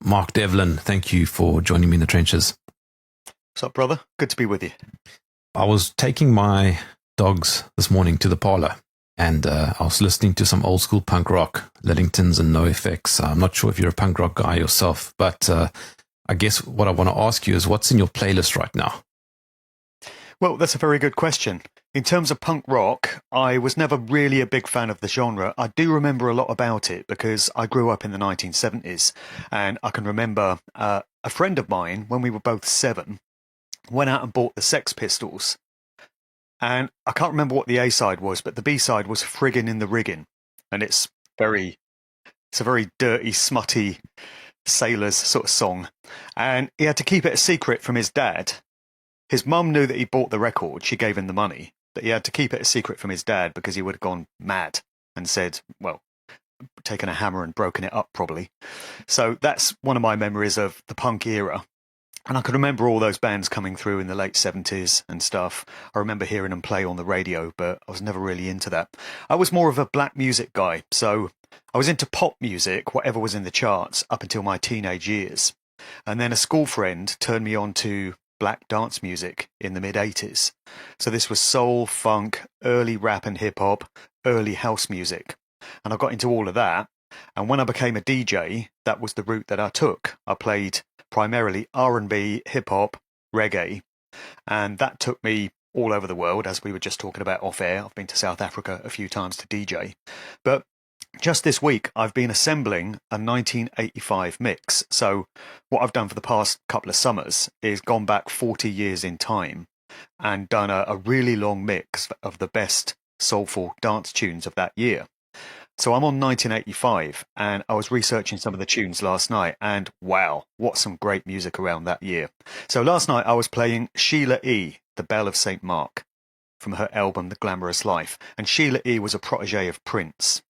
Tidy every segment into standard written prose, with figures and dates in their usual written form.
Mark Devlin, thank you for joining me in the trenches. What's up, brother? Good to be with you. I was taking my dogs this morning to the parlor, and I was listening to some old school punk rock, Lillingtons and NoFX. I'm not sure if you're a punk rock guy yourself, but I guess what I want to ask you is what's in your playlist right now? Well, that's a very good question. In terms of punk rock, I was never really a big fan of the genre. I do remember a lot about it because I grew up in the 1970s, and I can remember a friend of mine, when we were both 7, went out and bought the Sex Pistols. And I can't remember what the A-side was, but the B-side was Friggin' in the Riggin'. And it's a very dirty, smutty sailors sort of song. And he had to keep it a secret from his dad. His mum knew that he bought the record. She gave him the money. But he had to keep it a secret from his dad because he would have gone mad and said, well, taken a hammer and broken it up probably. So that's one of my memories of the punk era. And I can remember all those bands coming through in the late 70s and stuff. I remember hearing them play on the radio, but I was never really into that. I was more of a black music guy. So I was into pop music, whatever was in the charts, up until my teenage years. And then a school friend turned me on to black dance music in the mid-80s. So this was soul, funk, early rap and hip-hop, early house music. And I got into all of that. And when I became a DJ, that was the route that I took. I played primarily R&B, hip-hop, reggae. And that took me all over the world, as we were just talking about off-air. I've been to South Africa a few times to DJ. But just this week, I've been assembling a 1985 mix. So what I've done for the past couple of summers is gone back 40 years in time and done a really long mix of the best soulful dance tunes of that year. So I'm on 1985, and I was researching some of the tunes last night, and wow, what some great music around that year. So last night I was playing Sheila E., The Belle of St. Mark, from her album The Glamorous Life. And Sheila E. was a protege of Prince.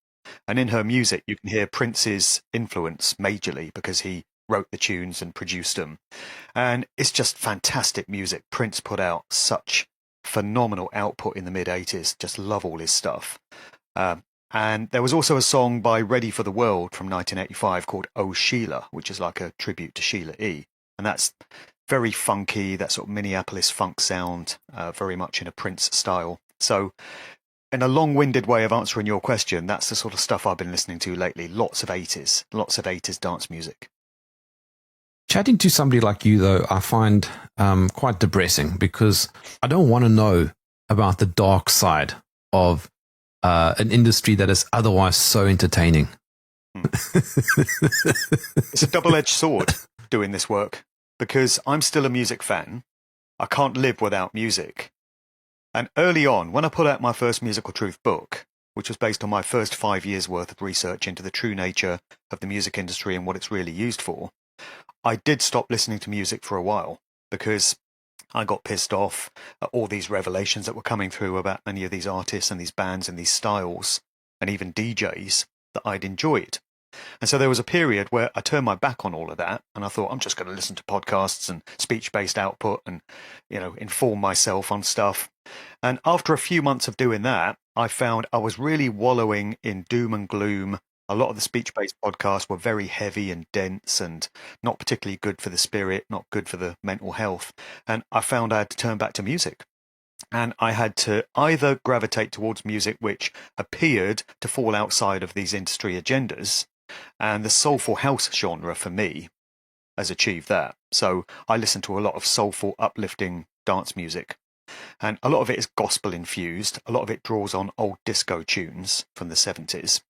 And in her music, you can hear Prince's influence majorly because he wrote the tunes and produced them. And it's just fantastic music. Prince put out such phenomenal output in the mid-80s. Just love all his stuff. And there was also a song by Ready for the World from 1985 called Oh Sheila, which is like a tribute to Sheila E. And that's very funky, that sort of Minneapolis funk sound, very much in a Prince style. So in a long-winded way of answering your question, that's the sort of stuff I've been listening to lately. Lots of 80s dance music. Chatting to somebody like you, though, I find quite depressing because I don't want to know about the dark side of an industry that is otherwise so entertaining. It's a double-edged sword doing this work because I'm still a music fan. I can't live without music. And early on, when I put out my first Musical Truth book, which was based on my first 5 years' worth of research into the true nature of the music industry and what it's really used for, I did stop listening to music for a while because I got pissed off at all these revelations that were coming through about many of these artists and these bands and these styles and even DJs that I'd enjoyed. And so there was a period where I turned my back on all of that and I thought, I'm just going to listen to podcasts and speech-based output and, inform myself on stuff. And after a few months of doing that, I found I was really wallowing in doom and gloom. A lot of the speech-based podcasts were very heavy and dense and not particularly good for the spirit, not good for the mental health. And I found I had to turn back to music. And I had to either gravitate towards music which appeared to fall outside of these industry agendas. And the soulful house genre for me has achieved that. So I listen to a lot of soulful, uplifting dance music. And a lot of it is gospel infused. A lot of it draws on old disco tunes from the 70s.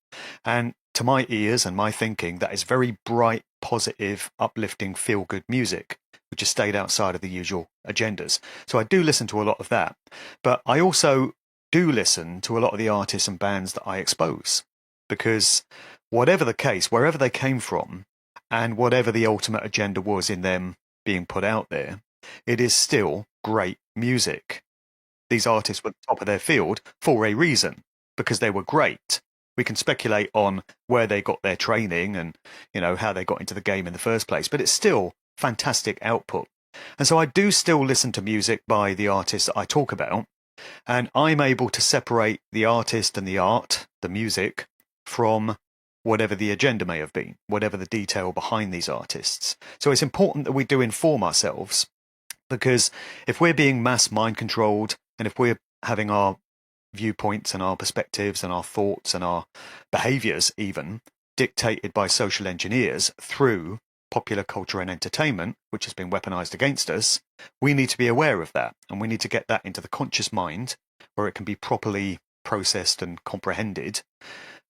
And to my ears and my thinking, that is very bright, positive, uplifting, feel-good music, which has stayed outside of the usual agendas. So I do listen to a lot of that. But I also do listen to a lot of the artists and bands that I expose. Because whatever the case, wherever they came from, and whatever the ultimate agenda was in them being put out there, it is still great music. These artists were top of their field for a reason, because they were great. We can speculate on where they got their training and, how they got into the game in the first place, but it's still fantastic output. And so I do still listen to music by the artists that I talk about, And I'm able to separate the artist and the art, the music, from whatever the agenda may have been, whatever the detail behind these artists. So it's important that we do inform ourselves, because if we're being mass mind controlled, and if we're having our viewpoints and our perspectives and our thoughts and our behaviors even dictated by social engineers through popular culture and entertainment, which has been weaponized against us, we need to be aware of that, and we need to get that into the conscious mind where it can be properly processed and comprehended.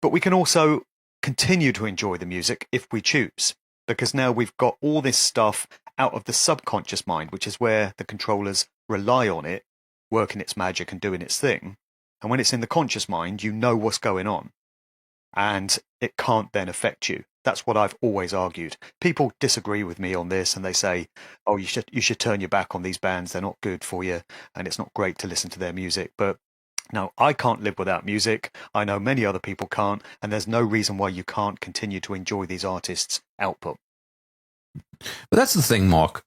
But we can also continue to enjoy the music if we choose, because now we've got all this stuff out of the subconscious mind, which is where the controllers rely on it working its magic and doing its thing. And when it's in the conscious mind, you know what's going on, and it can't then affect you. That's what I've always argued. People disagree with me on this, and they say, oh, you should turn your back on these bands, they're not good for you, and it's not great to listen to their music. But no, I can't live without music. I know many other people can't, and there's no reason why you can't continue to enjoy these artists' output. But that's the thing, Mark.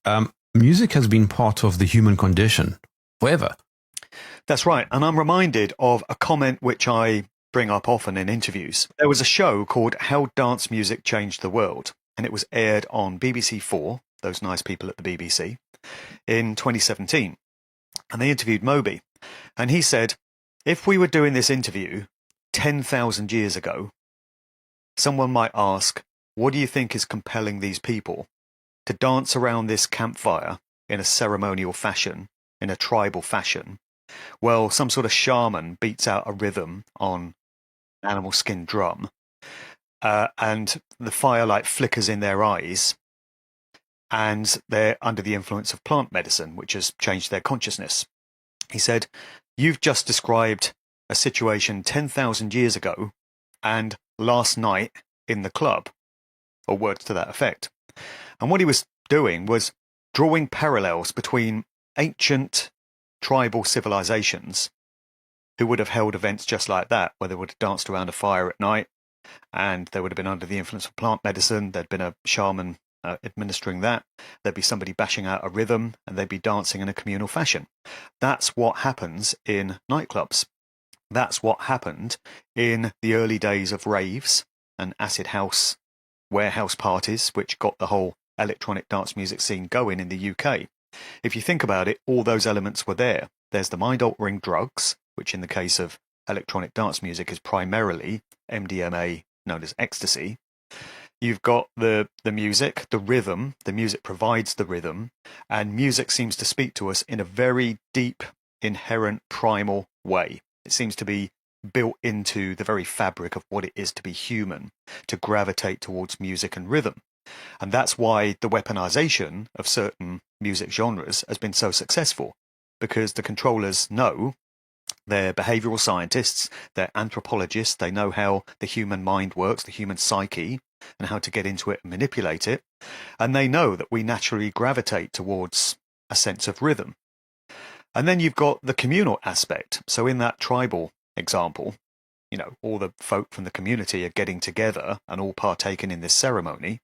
Music has been part of the human condition forever. That's right. And I'm reminded of a comment which I bring up often in interviews. There was a show called How Dance Music Changed the World, and it was aired on BBC4, those nice people at the BBC, in 2017. And they interviewed Moby. And he said, if we were doing this interview 10,000 years ago, someone might ask, what do you think is compelling these people to dance around this campfire in a ceremonial fashion, in a tribal fashion? Well, some sort of shaman beats out a rhythm on an animal skin drum, and the firelight flickers in their eyes, and they're under the influence of plant medicine, which has changed their consciousness. He said, you've just described a situation 10,000 years ago and last night in the club, or words to that effect. And what he was doing was drawing parallels between ancient tribal civilizations who would have held events just like that, where they would have danced around a fire at night, and they would have been under the influence of plant medicine. There'd been a shaman administering that. There'd be somebody bashing out a rhythm, and they'd be dancing in a communal fashion. That's what happens in nightclubs. That's what happened in the early days of raves and acid house warehouse parties, which got the whole electronic dance music scene going in the UK. If you think about it, all those elements were there. There's the mind-altering drugs, which in the case of electronic dance music is primarily MDMA, known as ecstasy. You've got the music, the rhythm. The music provides the rhythm, and music seems to speak to us in a very deep, inherent, primal way. It seems to be built into the very fabric of what it is to be human, to gravitate towards music and rhythm. And that's why the weaponization of certain music genres has been so successful, because the controllers know, they're behavioral scientists, they're anthropologists, they know how the human mind works, the human psyche, and how to get into it and manipulate it. And they know that we naturally gravitate towards a sense of rhythm. And then you've got the communal aspect. So in that tribal example, you know, all the folk from the community are getting together and all partaking in this ceremony.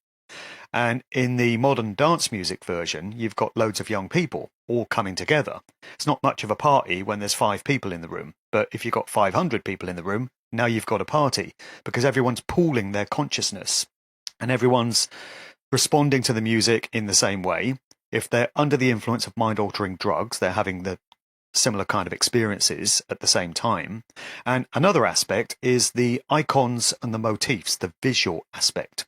And in the modern dance music version, you've got loads of young people all coming together. It's not much of a party when there's 5 people in the room, but if you've got 500 people in the room, now you've got a party, because everyone's pooling their consciousness and everyone's responding to the music in the same way. If they're under the influence of mind-altering drugs, they're having the similar kind of experiences at the same time. And another aspect is the icons and the motifs, the visual aspect.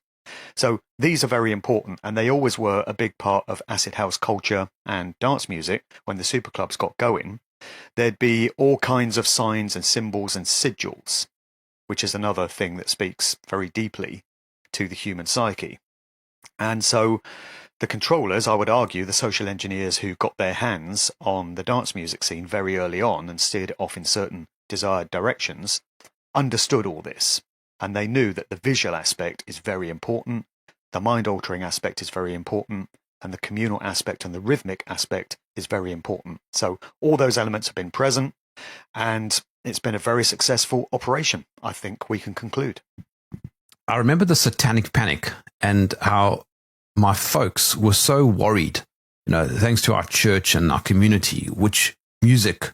So these are very important, and they always were a big part of acid house culture and dance music. When the superclubs got going, there'd be all kinds of signs and symbols and sigils, which is another thing that speaks very deeply to the human psyche. And so the controllers, I would argue, the social engineers who got their hands on the dance music scene very early on and steered it off in certain desired directions, understood all this. And they knew that the visual aspect is very important, the mind-altering aspect is very important, and the communal aspect and the rhythmic aspect is very important. So all those elements have been present, and it's been a very successful operation, I think we can conclude. I remember the Satanic Panic and how my folks were so worried, you know, thanks to our church and our community, which music,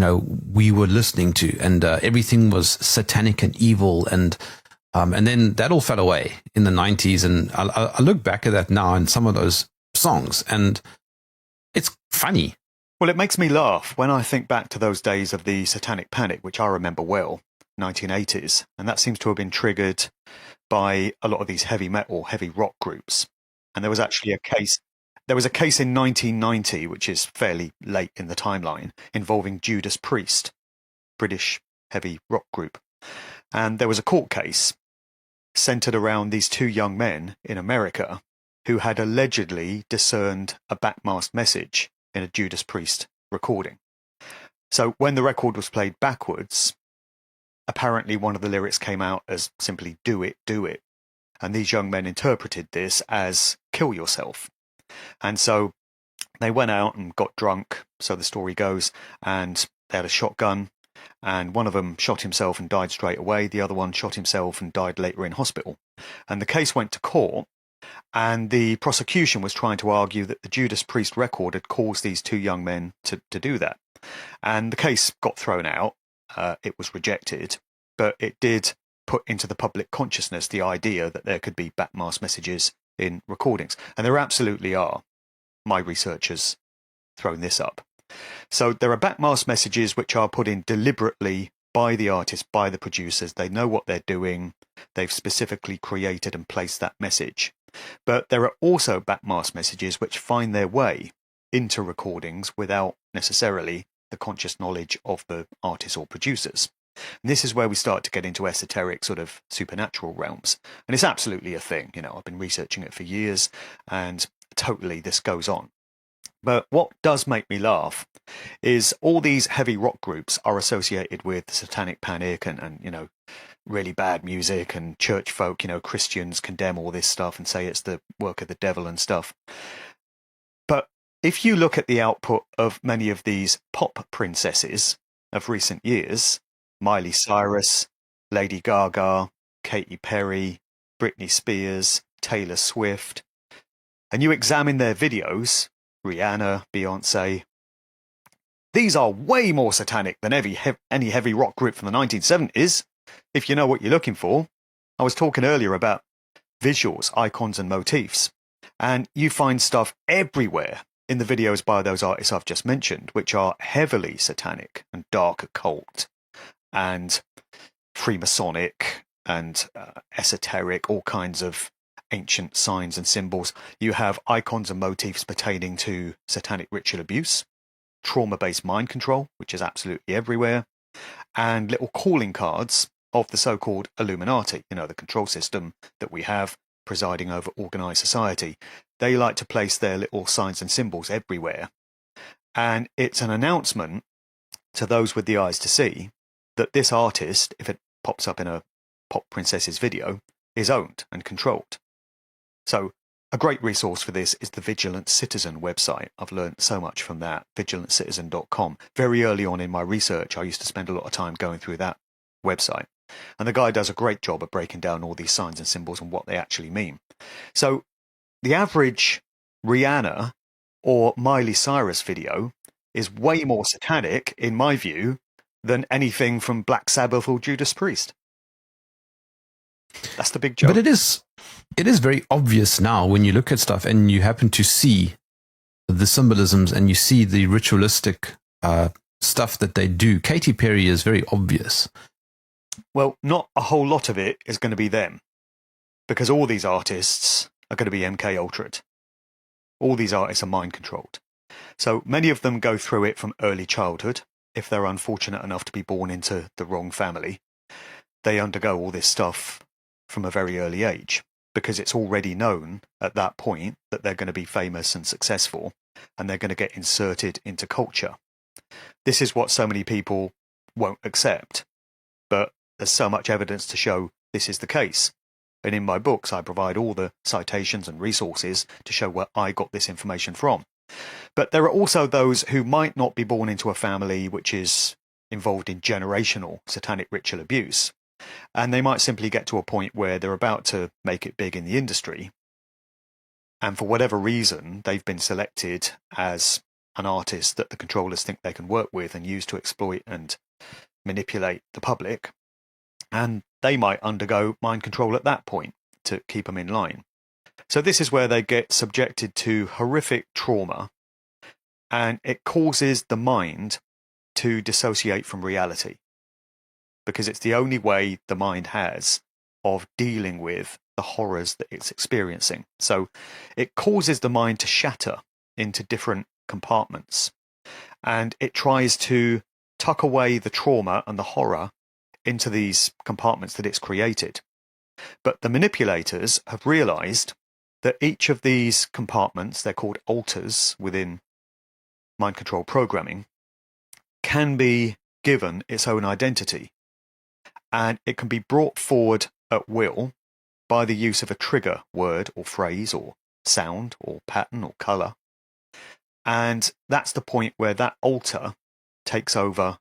we were listening to, and everything was satanic and evil, and then that all fell away in the 90s. And I look back at that now and some of those songs, and it's funny. Well, it makes me laugh when I think back to those days of the Satanic Panic, which I remember well, 1980s, and that seems to have been triggered by a lot of these heavy metal, heavy rock groups. And there was actually a case. There was a case in 1990, which is fairly late in the timeline, involving Judas Priest, British heavy rock group. And there was a court case centered around these two young men in America who had allegedly discerned a backmasked message in a Judas Priest recording. So when the record was played backwards, apparently one of the lyrics came out as simply "do it, do it." And these young men interpreted this as "kill yourself." And so they went out and got drunk, so the story goes, and they had a shotgun, and one of them shot himself and died straight away. The other one shot himself and died later in hospital. And the case went to court, and the prosecution was trying to argue that the Judas Priest record had caused these two young men to do that. And the case got thrown out. It was rejected, but it did put into the public consciousness the idea that there could be backmasked messages in recordings. And there absolutely are. My research has thrown this up. So there are backmasked messages which are put in deliberately by the artists, by the producers. They know what they're doing. They've specifically created and placed that message. But there are also backmasked messages which find their way into recordings without necessarily the conscious knowledge of the artists or producers. And this is where we start to get into esoteric sort of supernatural realms. And it's absolutely a thing. I've been researching it for years, and totally this goes on. But what does make me laugh is all these heavy rock groups are associated with the Satanic Panic and really bad music, and church folk, Christians condemn all this stuff and say it's the work of the devil and stuff. But if you look at the output of many of these pop princesses of recent years, Miley Cyrus, Lady Gaga, Katy Perry, Britney Spears, Taylor Swift, and you examine their videos, Rihanna, Beyonce, these are way more satanic than any heavy rock group from the 1970s, if you know what you're looking for. I was talking earlier about visuals, icons and motifs, and you find stuff everywhere in the videos by those artists I've just mentioned, which are heavily satanic and dark occult and Freemasonic and esoteric, all kinds of ancient signs and symbols. You have icons and motifs pertaining to satanic ritual abuse, trauma-based mind control, which is absolutely everywhere, and little calling cards of the so-called Illuminati, the control system that we have presiding over organized society. They like to place their little signs and symbols everywhere. And it's an announcement to those with the eyes to see that this artist, if it pops up in a pop princess's video, is owned and controlled. So a great resource for this is the Vigilant Citizen website. I've learned so much from that, vigilantcitizen.com. Very early on in my research, I used to spend a lot of time going through that website. And the guy does a great job of breaking down all these signs and symbols and what they actually mean. So the average Rihanna or Miley Cyrus video is way more satanic, in my view, than anything from Black Sabbath or Judas Priest. That's the big joke. But it is very obvious now when you look at stuff and you happen to see the symbolisms and you see the ritualistic stuff that they do. Katy Perry is very obvious. Well, not a whole lot of it is going to be them, because all these artists are going to be MK Ultra'd. All these artists are mind controlled. So many of them go through it from early childhood. If they're unfortunate enough to be born into the wrong family, they undergo all this stuff from a very early age, because it's already known at that point that they're going to be famous and successful, and they're going to get inserted into culture. This is what so many people won't accept, but there's so much evidence to show this is the case. And in my books, I provide all the citations and resources to show where I got this information from. But there are also those who might not be born into a family which is involved in generational satanic ritual abuse. And they might simply get to a point where they're about to make it big in the industry. And for whatever reason, they've been selected as an artist that the controllers think they can work with and use to exploit and manipulate the public. And they might undergo mind control at that point to keep them in line. So this is where they get subjected to horrific trauma, and it causes the mind to dissociate from reality, because it's the only way the mind has of dealing with the horrors that it's experiencing. So it causes the mind to shatter into different compartments, and it tries to tuck away the trauma and the horror into these compartments that it's created. But the manipulators have realized that each of these compartments, they're called alters within mind control programming, can be given its own identity, and it can be brought forward at will by the use of a trigger word or phrase or sound or pattern or color. And that's the point where that alter takes over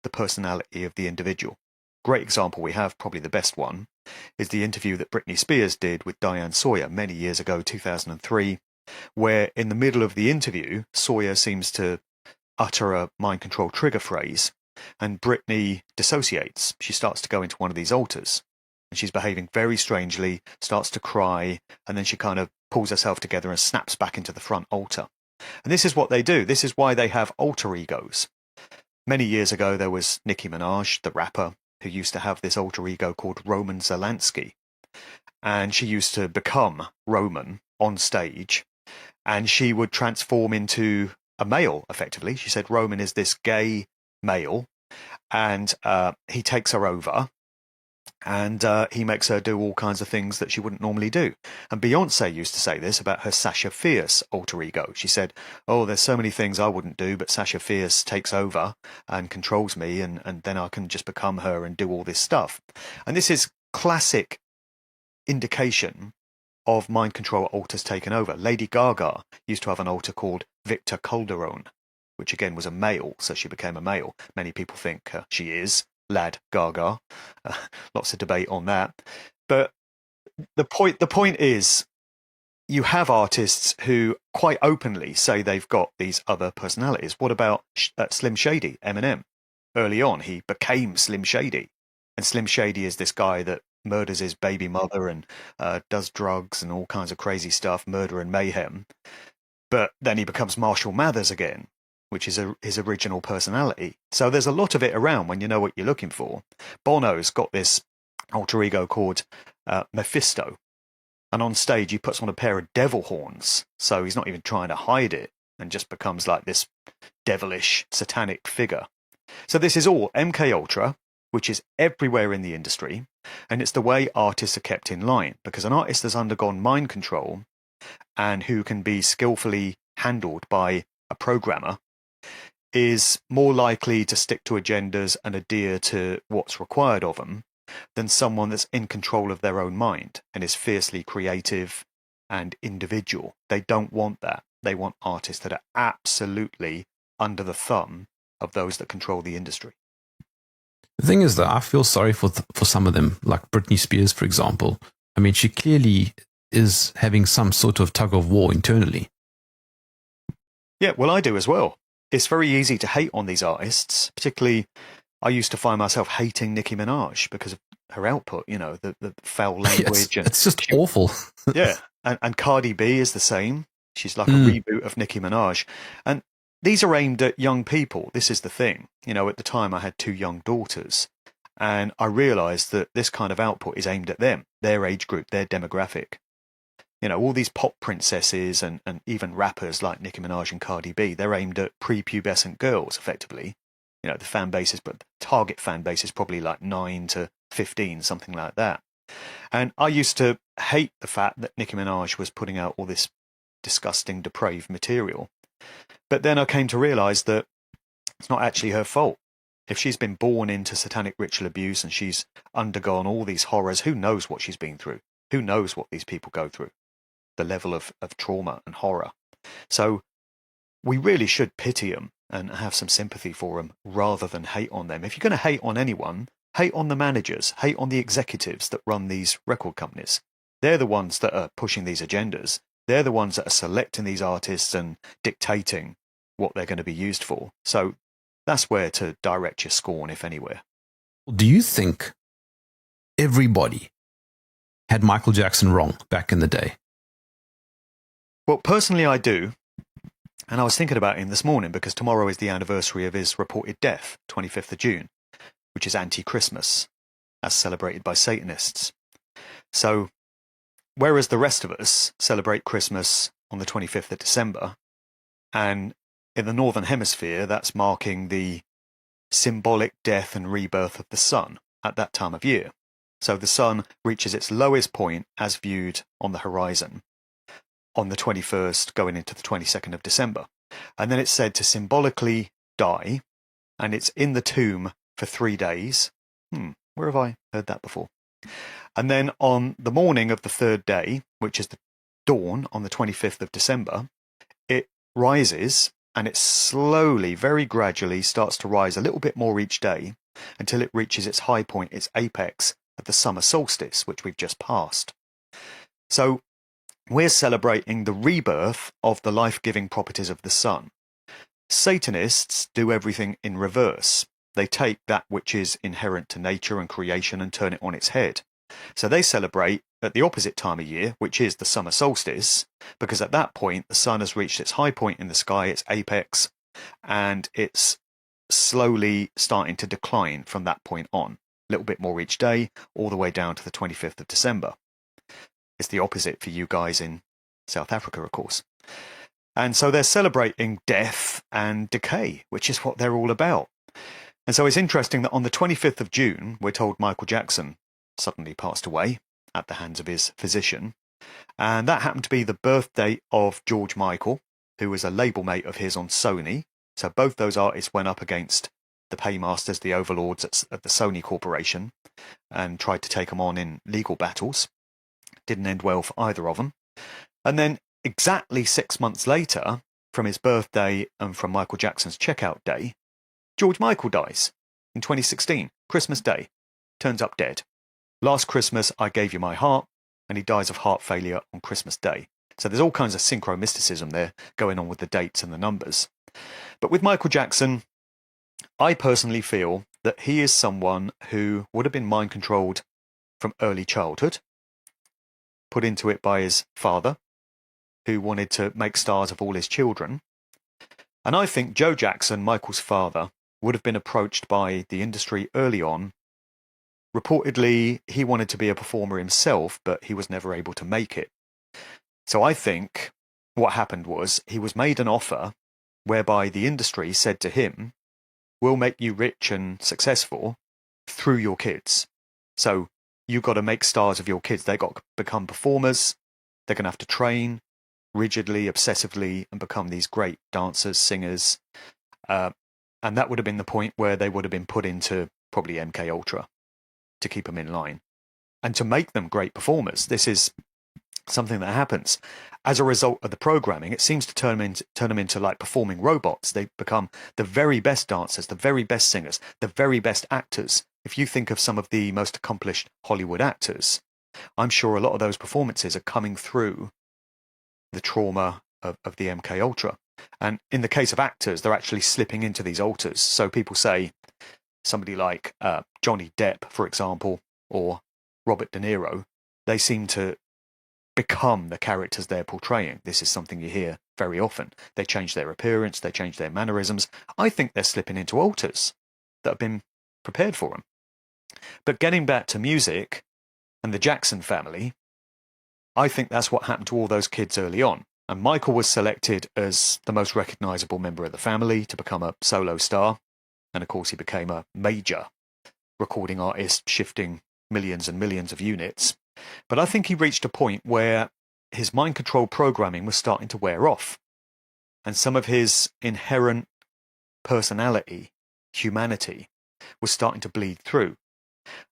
the personality of the individual. Great example we have, probably the best one, is the interview that Britney Spears did with Diane Sawyer many years ago, 2003, where in the middle of the interview, Sawyer seems to utter a mind control trigger phrase, and Britney dissociates. She starts to go into one of these alters, and she's behaving very strangely, starts to cry, and then she kind of pulls herself together and snaps back into the front alter. And this is what they do. This is why they have alter egos. Many years ago, there was Nicki Minaj, the rapper, who used to have this alter ego called Roman Zelensky. And she used to become Roman on stage, and she would transform into a male, effectively. She said Roman is this gay male, and he takes her over, and he makes her do all kinds of things that she wouldn't normally do. And Beyonce used to say this about her Sasha Fierce alter ego. She said, oh, there's so many things I wouldn't do, but Sasha Fierce takes over and controls me, and then I can just become her and do all this stuff. And this is classic indication of mind control alters taken over. Lady Gaga used to have an alter called Victor Calderone, which again was a male, so she became a male. Many people think she is Lad Gaga. Lots of debate on that. But the point is, you have artists who quite openly say they've got these other personalities. What about Slim Shady, Eminem? Early on, he became Slim Shady. And Slim Shady is this guy that murders his baby mother and does drugs and all kinds of crazy stuff, murder and mayhem. But then he becomes Marshall Mathers again, which is his original personality. So there's a lot of it around when you know what you're looking for. Bono's got this alter ego called Mephisto. And on stage, he puts on a pair of devil horns. So he's not even trying to hide it and just becomes like this devilish, satanic figure. So this is all MK Ultra, which is everywhere in the industry. And it's the way artists are kept in line, because an artist has undergone mind control and who can be skillfully handled by a programmer is more likely to stick to agendas and adhere to what's required of them than someone that's in control of their own mind and is fiercely creative and individual. They don't want that. They want artists that are absolutely under the thumb of those that control the industry. The thing is that I feel sorry for some of them, like Britney Spears, for example. I mean, she clearly is having some sort of tug of war internally. Yeah, well, I do as well. It's very easy to hate on these artists. Particularly, I used to find myself hating Nicki Minaj because of her output, you know, the foul language. It's just awful. Yeah, and Cardi B is the same. She's like a reboot of Nicki Minaj. And these are aimed at young people. This is the thing. You know, at the time I had 2 young daughters, and I realized that this kind of output is aimed at them, their age group, their demographic. You know, all these pop princesses and even rappers like Nicki Minaj and Cardi B, they're aimed at prepubescent girls, effectively. You know, the fan base is, but the target fan base is probably like 9 to 15, something like that. And I used to hate the fact that Nicki Minaj was putting out all this disgusting, depraved material. But then I came to realize that it's not actually her fault. If she's been born into satanic ritual abuse and she's undergone all these horrors, who knows what she's been through? Who knows what these people go through? The level of trauma and horror. So we really should pity them and have some sympathy for them rather than hate on them. If you're going to hate on anyone, hate on the managers, hate on the executives that run these record companies. They're the ones that are pushing these agendas. They're the ones that are selecting these artists and dictating what they're going to be used for. So that's where to direct your scorn, if anywhere. Do you think everybody had Michael Jackson wrong back in the day? Well, personally, I do. And I was thinking about him this morning because tomorrow is the anniversary of his reported death, 25th of June, which is anti-Christmas, as celebrated by Satanists. So, whereas the rest of us celebrate Christmas on the 25th of December, and in the Northern Hemisphere, that's marking the symbolic death and rebirth of the sun at that time of year. So the sun reaches its lowest point as viewed on the horizon on the 21st going into the 22nd of December. And then it's said to symbolically die, and it's in the tomb for 3 days. Where have I heard that before? And then on the morning of the third day, which is the dawn on the 25th of December, it rises, and it slowly, very gradually starts to rise a little bit more each day until it reaches its high point, its apex, at the summer solstice, which we've just passed. So we're celebrating the rebirth of the life-giving properties of the sun. Satanists do everything in reverse. They take that which is inherent to nature and creation and turn it on its head. So they celebrate at the opposite time of year, which is the summer solstice, because at that point the sun has reached its high point in the sky, its apex, and it's slowly starting to decline from that point on, a little bit more each day, all the way down to the 25th of December. It's the opposite for you guys in South Africa, of course. And so they're celebrating death and decay, which is what they're all about. And so it's interesting that on the 25th of June, we're told Michael Jackson suddenly passed away at the hands of his physician. And that happened to be the birth date of George Michael, who was a label mate of his on Sony. So both those artists went up against the paymasters, the overlords at the Sony Corporation, and tried to take them on in legal battles. Didn't end well for either of them. And then exactly 6 months later, from his birthday and from Michael Jackson's checkout day, George Michael dies in 2016, Christmas Day, turns up dead. Last Christmas, I gave you my heart, and he dies of heart failure on Christmas Day. So there's all kinds of synchro-mysticism there going on with the dates and the numbers. But with Michael Jackson, I personally feel that he is someone who would have been mind-controlled from early childhood, put into it by his father, who wanted to make stars of all his children. And I think Joe Jackson, Michael's father, would have been approached by the industry early on. Reportedly, he wanted to be a performer himself, but he was never able to make it. So I think what happened was he was made an offer whereby the industry said to him, we'll make you rich and successful through your kids. So you've got to make stars of your kids. They've got to become performers. They're going to have to train rigidly, obsessively, and become these great dancers, singers. And that would have been the point where they would have been put into probably MK Ultra to keep them in line and to make them great performers. This is something that happens as a result of the programming. It seems to turn them into like performing robots. They become the very best dancers, the very best singers, the very best actors. If you think of some of the most accomplished Hollywood actors, I'm sure a lot of those performances are coming through the trauma of the MK Ultra. And in the case of actors, they're actually slipping into these alters. So people say somebody like Johnny Depp, for example, or Robert De Niro, they seem to become the characters they're portraying. This is something you hear very often. They change their appearance, they change their mannerisms. I think they're slipping into alters that have been prepared for them. But getting back to music and the Jackson family, I think that's what happened to all those kids early on. And Michael was selected as the most recognizable member of the family to become a solo star. And of course, he became a major recording artist, shifting millions and millions of units. But I think he reached a point where his mind control programming was starting to wear off. And some of his inherent personality, humanity, was starting to bleed through.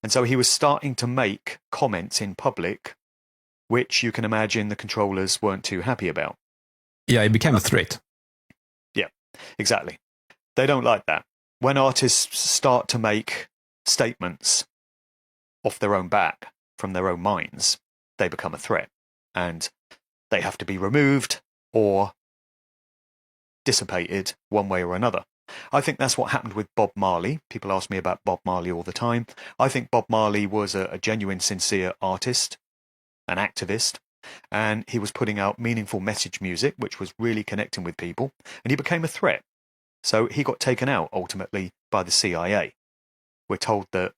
And so he was starting to make comments in public which you can imagine the controllers weren't too happy about. Yeah, it became a threat. Yeah, exactly. They don't like that. When artists start to make statements off their own back, from their own minds, they become a threat. And they have to be removed, or dissipated one way or another. I think that's what happened with Bob Marley. People ask me about Bob Marley all the time. I think Bob Marley was a genuine, sincere artist, an activist, and he was putting out meaningful message music, which was really connecting with people, and he became a threat. So he got taken out, ultimately, by the CIA. We're told that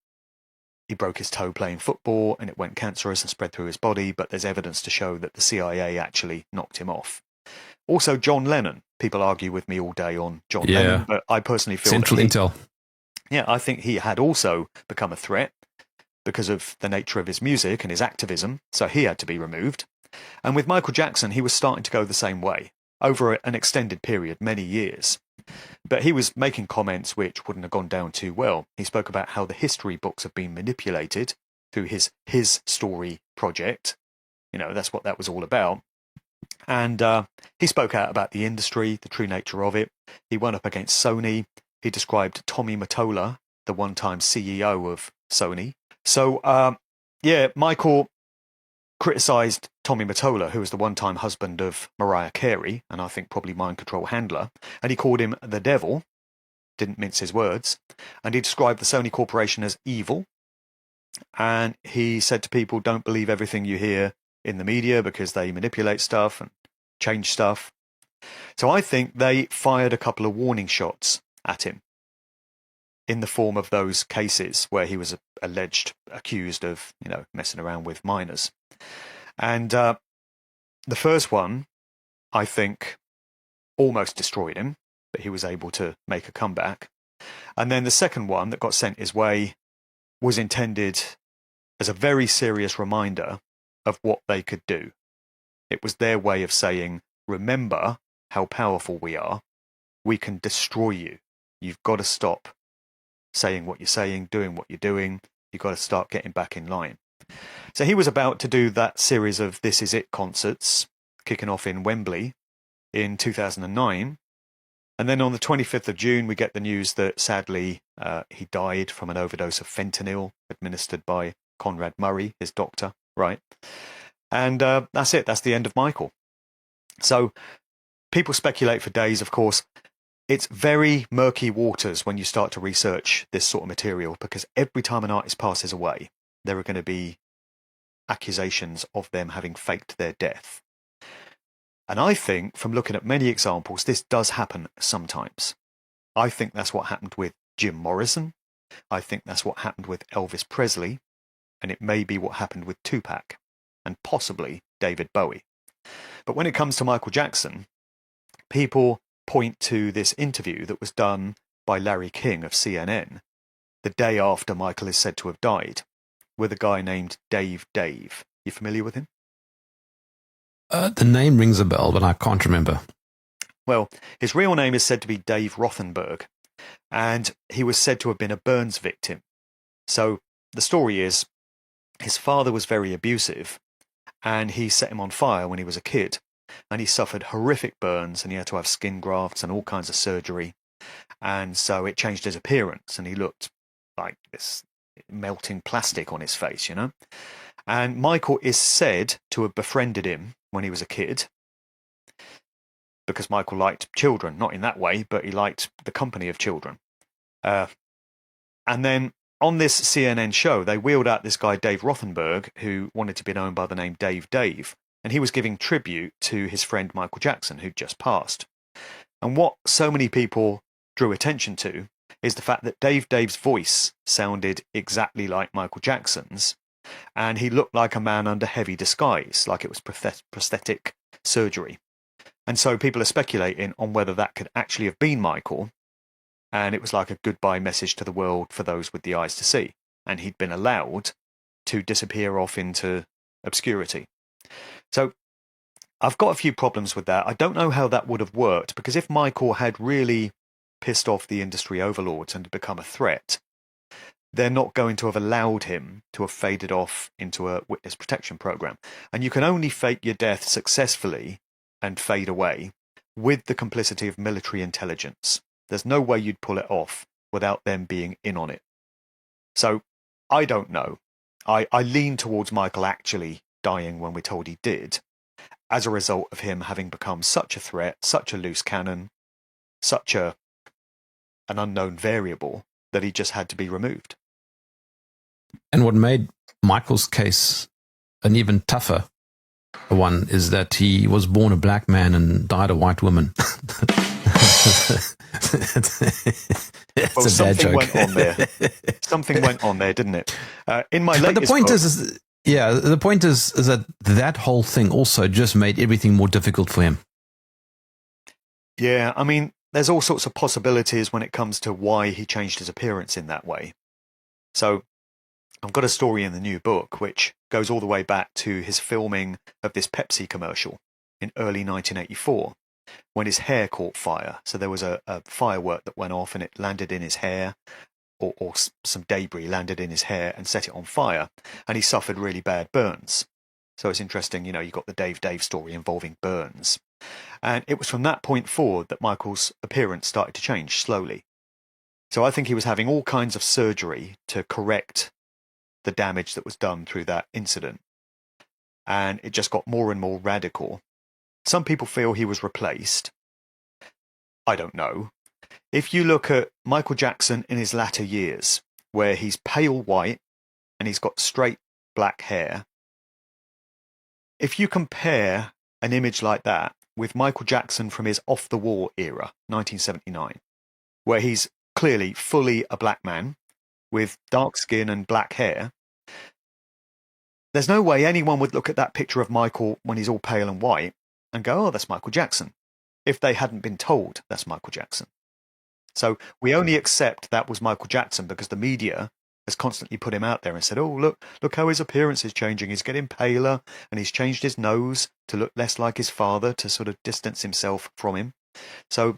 he broke his toe playing football, and it went cancerous and spread through his body, but there's evidence to show that the CIA actually knocked him off. Also, John Lennon. People argue with me all day on John Lennon, but I personally feel Central Intel. Yeah, I think he had also become a threat because of the nature of his music and his activism, so he had to be removed. And with Michael Jackson, he was starting to go the same way over an extended period, many years. But he was making comments which wouldn't have gone down too well. He spoke about how the history books have been manipulated through his story project. You know, that's what that was all about. And he spoke out about the industry, the true nature of it. He went up against Sony. He described Tommy Mottola, the one-time CEO of Sony. So, Michael criticised Tommy Mottola, who was the one-time husband of Mariah Carey, and I think probably mind control handler, and he called him the devil, didn't mince his words, and he described the Sony Corporation as evil, and he said to people, don't believe everything you hear in the media because they manipulate stuff and change stuff. So I think they fired a couple of warning shots at him in the form of those cases where he was accused of, messing around with minors. And the first one, I think, almost destroyed him, but he was able to make a comeback. And then the second one that got sent his way was intended as a very serious reminder of what they could do. It was their way of saying, remember how powerful we are. We can destroy you. You've got to stop saying what you're saying, doing what you're doing. You've got to start getting back in line. So he was about to do that series of This Is It concerts, kicking off in Wembley in 2009. And then on the 25th of June, we get the news that sadly he died from an overdose of fentanyl administered by Conrad Murray, his doctor, right? And that's it. That's the end of Michael. So people speculate for days, of course. It's very murky waters when you start to research this sort of material, because every time an artist passes away, there are going to be accusations of them having faked their death. And I think, from looking at many examples, this does happen sometimes. I think that's what happened with Jim Morrison. I think that's what happened with Elvis Presley. And it may be what happened with Tupac and possibly David Bowie. But when it comes to Michael Jackson, people point to this interview that was done by Larry King of CNN the day after Michael is said to have died, with a guy named Dave. You familiar with him? The name rings a bell, but I can't remember. Well, his real name is said to be Dave Rothenberg, and he was said to have been a burns victim. So the story is, his father was very abusive, and he set him on fire when he was a kid, and he suffered horrific burns, and he had to have skin grafts and all kinds of surgery. And so it changed his appearance, and he looked like this melting plastic on his face, And Michael is said to have befriended him when he was a kid, because Michael liked children, not in that way, but he liked the company of children. And then on this CNN show, they wheeled out this guy, Dave Rothenberg, who wanted to be known by the name Dave, and he was giving tribute to his friend Michael Jackson, who'd just passed. And what so many people drew attention to is the fact that Dave's voice sounded exactly like Michael Jackson's, and he looked like a man under heavy disguise, like it was prosthetic surgery. And so people are speculating on whether that could actually have been Michael, and it was like a goodbye message to the world for those with the eyes to see, and he'd been allowed to disappear off into obscurity. So I've got a few problems with that. I don't know how that would have worked, because if Michael had really pissed off the industry overlords and become a threat, they're not going to have allowed him to have faded off into a witness protection program. And you can only fake your death successfully and fade away with the complicity of military intelligence. There's no way you'd pull it off without them being in on it. So I don't know. I lean towards Michael actually dying when we're told he did, as a result of him having become such a threat, such a loose cannon, such an unknown variable that he just had to be removed. And what made Michael's case an even tougher one is that he was born a black man and died a white woman. Well, something went on there. Something went on there, didn't it? In my latest but the point book, the point is that whole thing also just made everything more difficult for him. Yeah, I mean, there's all sorts of possibilities when it comes to why he changed his appearance in that way. So I've got a story in the new book which goes all the way back to his filming of this Pepsi commercial in early 1984 when his hair caught fire. So there was a firework that went off and it landed in his hair, or some debris landed in his hair and set it on fire, and he suffered really bad burns. So it's interesting, you've got the Dave story involving burns. And it was from that point forward that Michael's appearance started to change slowly. So I think he was having all kinds of surgery to correct the damage that was done through that incident. And it just got more and more radical. Some people feel he was replaced. I don't know. If you look at Michael Jackson in his latter years, where he's pale white and he's got straight black hair, if you compare an image like that with Michael Jackson from his Off the Wall era, 1979, where he's clearly fully a black man with dark skin and black hair, there's no way anyone would look at that picture of Michael when he's all pale and white and go, oh, that's Michael Jackson, if they hadn't been told that's Michael Jackson. So we only accept that was Michael Jackson because the media has constantly put him out there and said, oh, look how his appearance is changing. He's getting paler and he's changed his nose to look less like his father, to sort of distance himself from him. So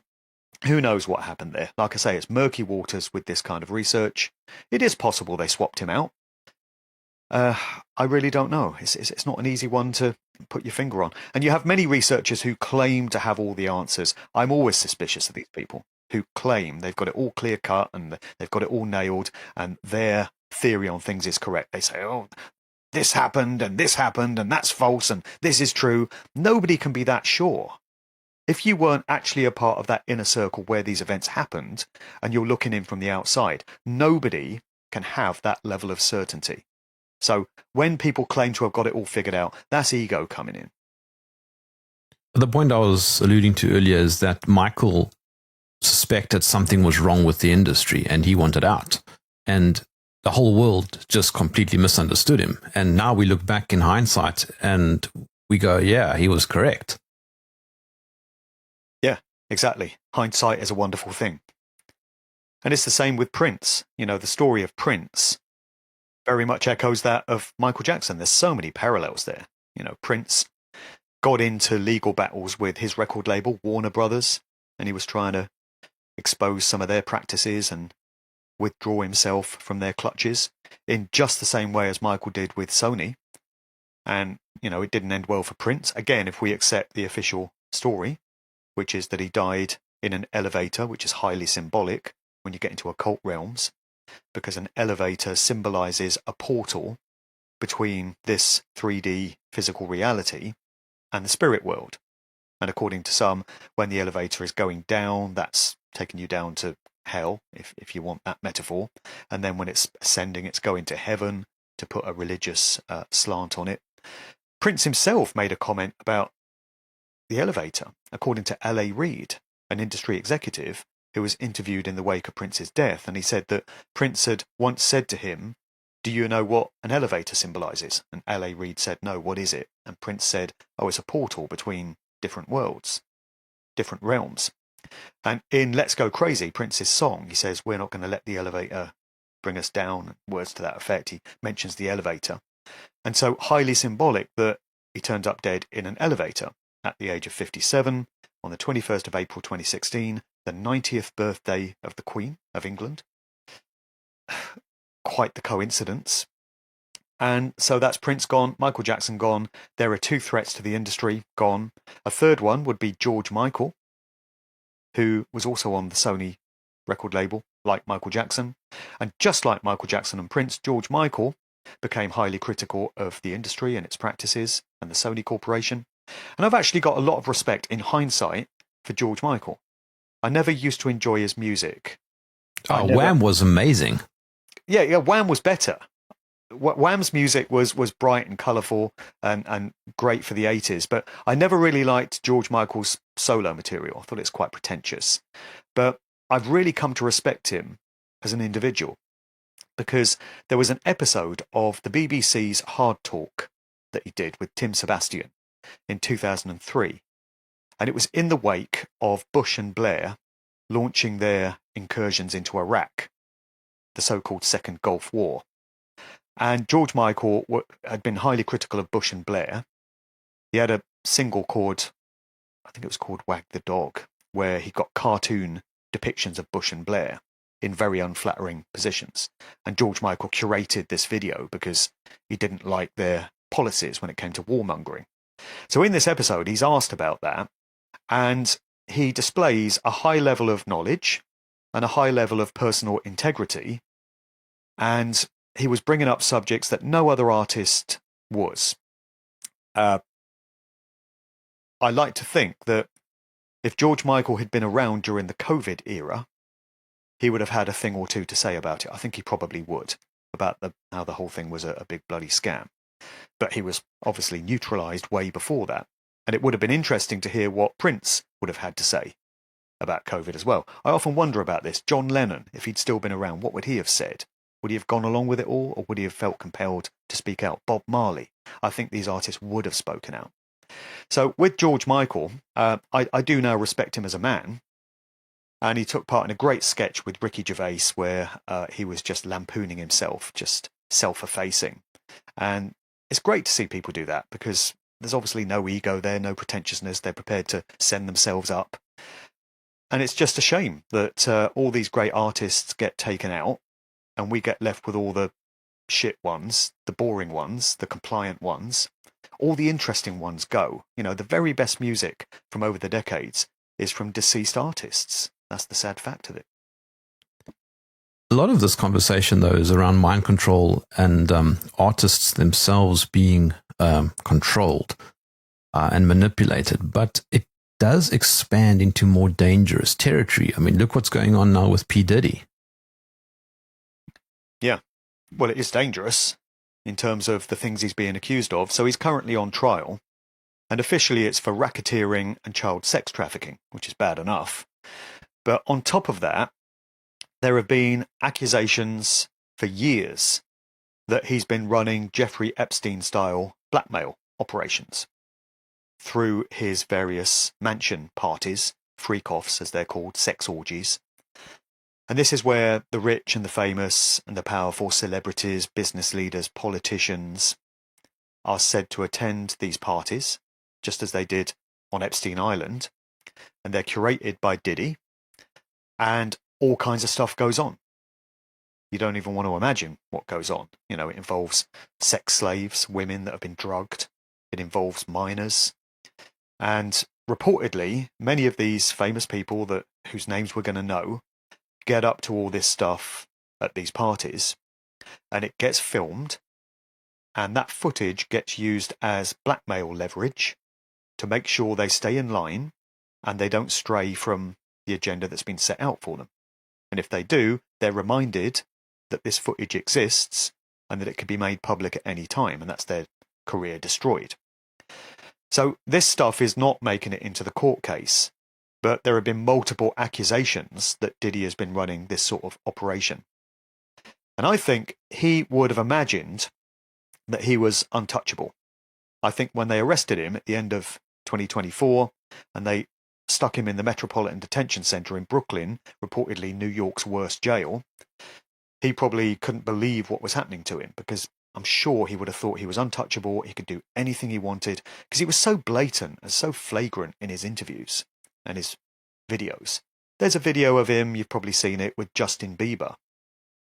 who knows what happened there? Like I say, it's murky waters with this kind of research. It is possible they swapped him out. I really don't know. It's not an easy one to put your finger on. And you have many researchers who claim to have all the answers. I'm always suspicious of these people who claim they've got it all clear cut and they've got it all nailed and their theory on things is correct. They say, oh, this happened and that's false and this is true. Nobody can be that sure. If you weren't actually a part of that inner circle where these events happened and you're looking in from the outside, nobody can have that level of certainty. So when people claim to have got it all figured out, that's ego coming in. The point I was alluding to earlier is that Michael suspected something was wrong with the industry and he wanted out. And the whole world just completely misunderstood him. And now we look back in hindsight and we go, yeah, he was correct. Yeah, exactly. Hindsight is a wonderful thing. And it's the same with Prince. The story of Prince very much echoes that of Michael Jackson. There's so many parallels there. Prince got into legal battles with his record label, Warner Brothers, and he was trying to expose some of their practices and withdraw himself from their clutches in just the same way as Michael did with Sony. And, it didn't end well for Prince. Again, if we accept the official story, which is that he died in an elevator, which is highly symbolic when you get into occult realms, because an elevator symbolizes a portal between this 3D physical reality and the spirit world. And according to some, when the elevator is going down, that's taking you down to hell, if you want that metaphor. And then when it's ascending, it's going to heaven, to put a religious slant on it. Prince himself made a comment about the elevator, according to L.A. Reid, an industry executive who was interviewed in the wake of Prince's death, and he said that Prince had once said to him, do you know what an elevator symbolizes? And L.A. Reid said, no, what is it? And Prince said, oh, it's a portal between different worlds, different realms. And in Let's Go Crazy, Prince's song, he says, we're not going to let the elevator bring us down, words to that effect. He mentions the elevator. And so highly symbolic that he turned up dead in an elevator at the age of 57 on the 21st of April 2016, the 90th birthday of the Queen of England. Quite the coincidence. And so that's Prince gone, Michael Jackson gone. There are two threats to the industry gone. A third one would be George Michael, who was also on the Sony record label, like Michael Jackson. And just like Michael Jackson and Prince, George Michael became highly critical of the industry and its practices and the Sony Corporation. And I've actually got a lot of respect in hindsight for George Michael. I never used to enjoy his music. Oh, Wham was amazing. Yeah, Wham was better. Wham's music was bright and colourful and great for the 80s, but I never really liked George Michael's solo material. I thought it's quite pretentious. But I've really come to respect him as an individual because there was an episode of the BBC's Hard Talk that he did with Tim Sebastian in 2003. And it was in the wake of Bush and Blair launching their incursions into Iraq, the so-called Second Gulf War. And George Michael had been highly critical of Bush and Blair. He had a single called, I think it was called Wag the Dog, where he got cartoon depictions of Bush and Blair in very unflattering positions. And George Michael curated this video because he didn't like their policies when it came to warmongering. So in this episode, he's asked about that, and he displays a high level of knowledge and a high level of personal integrity, and he was bringing up subjects that no other artist was. I like to think that if George Michael had been around during the COVID era, he would have had a thing or two to say about it. I think he probably would, about how the whole thing was a big bloody scam. But he was obviously neutralised way before that. And it would have been interesting to hear what Prince would have had to say about COVID as well. I often wonder about this. John Lennon, if he'd still been around, what would he have said? Would he have gone along with it all, or would he have felt compelled to speak out? Bob Marley, I think these artists would have spoken out. So with George Michael, I do now respect him as a man. And he took part in a great sketch with Ricky Gervais where he was just lampooning himself, just self-effacing. And it's great to see people do that because there's obviously no ego there, no pretentiousness. They're prepared to send themselves up. And it's just a shame that all these great artists get taken out and we get left with all the shit ones, the boring ones, the compliant ones. All the interesting ones go. You know, the very best music from over the decades is from deceased artists. That's the sad fact of it. A lot of this conversation, though, is around mind control and artists themselves being controlled and manipulated. But it does expand into more dangerous territory. I mean, look what's going on now with P. Diddy. Yeah, well, it is dangerous in terms of the things he's being accused of. So he's currently on trial, and officially it's for racketeering and child sex trafficking, which is bad enough. But on top of that, there have been accusations for years that he's been running Jeffrey Epstein-style blackmail operations through his various mansion parties, freak-offs as they're called, sex orgies. And this is where the rich and the famous and the powerful celebrities, business leaders, politicians are said to attend these parties, just as they did on Epstein Island. And they're curated by Diddy. And all kinds of stuff goes on. You don't even want to imagine what goes on. You know, it involves sex slaves, women that have been drugged. It involves minors. And reportedly, many of these famous people whose names we're going to know get up to all this stuff at these parties, and it gets filmed, and that footage gets used as blackmail leverage to make sure they stay in line and they don't stray from the agenda that's been set out for them. And if they do, they're reminded that this footage exists and that it can be made public at any time, and that's their career destroyed. So this stuff is not making it into the court case, but there have been multiple accusations that Diddy has been running this sort of operation. And I think he would have imagined that he was untouchable. I think when they arrested him at the end of 2024 and they stuck him in the Metropolitan Detention Center in Brooklyn, reportedly New York's worst jail, he probably couldn't believe what was happening to him because I'm sure he would have thought he was untouchable, he could do anything he wanted, because he was so blatant and so flagrant in his interviews and his videos. There's a video of him, you've probably seen it, with Justin Bieber.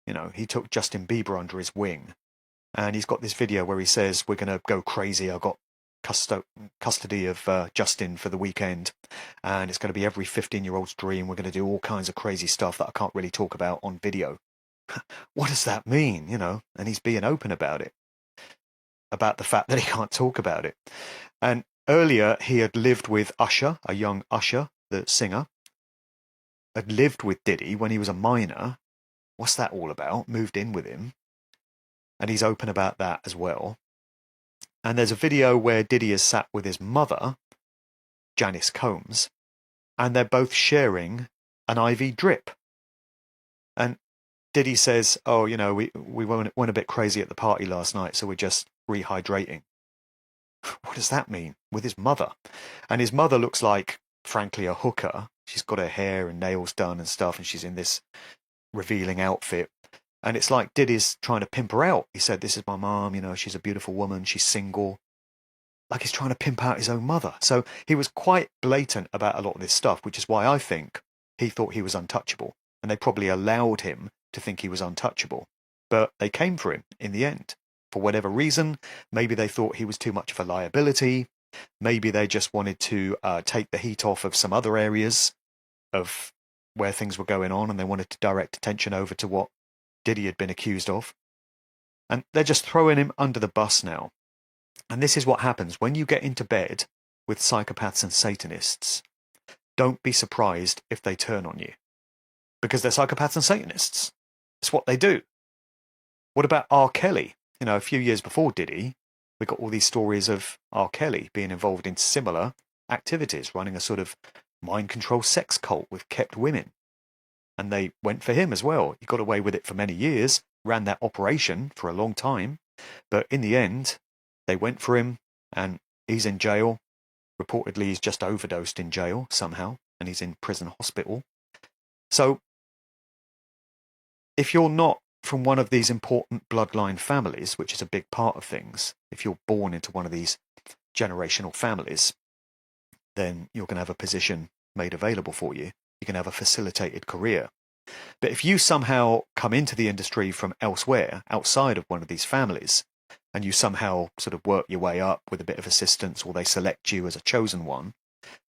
You know, he took Justin Bieber under his wing. And he's got this video where he says, we're going to go crazy, I've got custody of Justin for the weekend, and it's going to be every 15-year-old's dream. We're going to do all kinds of crazy stuff that I can't really talk about on video. What does that mean, you know? And he's being open about it, about the fact that he can't talk about it. And earlier he had lived with Usher, a young Usher, the singer, had lived with Diddy when he was a minor. What's that all about? Moved in with him. And he's open about that as well. And there's a video where Diddy is sat with his mother, Janice Combs, and they're both sharing an IV drip. And Diddy says, oh, we went a bit crazy at the party last night, so we're just rehydrating. What does that mean? With his mother. And his mother looks like, frankly, a hooker. She's got her hair and nails done and stuff, and she's in this revealing outfit. And it's like Diddy's trying to pimp her out. He said, this is my mom, she's a beautiful woman, she's single. Like he's trying to pimp out his own mother. So he was quite blatant about a lot of this stuff, which is why I think he thought he was untouchable. And they probably allowed him to think he was untouchable. But they came for him in the end. For whatever reason, maybe they thought he was too much of a liability. Maybe they just wanted to take the heat off of some other areas of where things were going on, and they wanted to direct attention over to what Diddy had been accused of. And they're just throwing him under the bus now. And this is what happens when you get into bed with psychopaths and Satanists. Don't be surprised if they turn on you. Because they're psychopaths and Satanists. It's what they do. What about R. Kelly? A few years before Diddy, we got all these stories of R. Kelly being involved in similar activities, running a sort of mind control sex cult with kept women. And they went for him as well. He got away with it for many years, ran that operation for a long time. But in the end, they went for him, and he's in jail. Reportedly, he's just overdosed in jail somehow, and he's in prison hospital. So, if you're not from one of these important bloodline families, which is a big part of things, if you're born into one of these generational families, then you're going to have a position made available for you. You can have a facilitated career. But if you somehow come into the industry from elsewhere, outside of one of these families, and you somehow sort of work your way up with a bit of assistance, or they select you as a chosen one,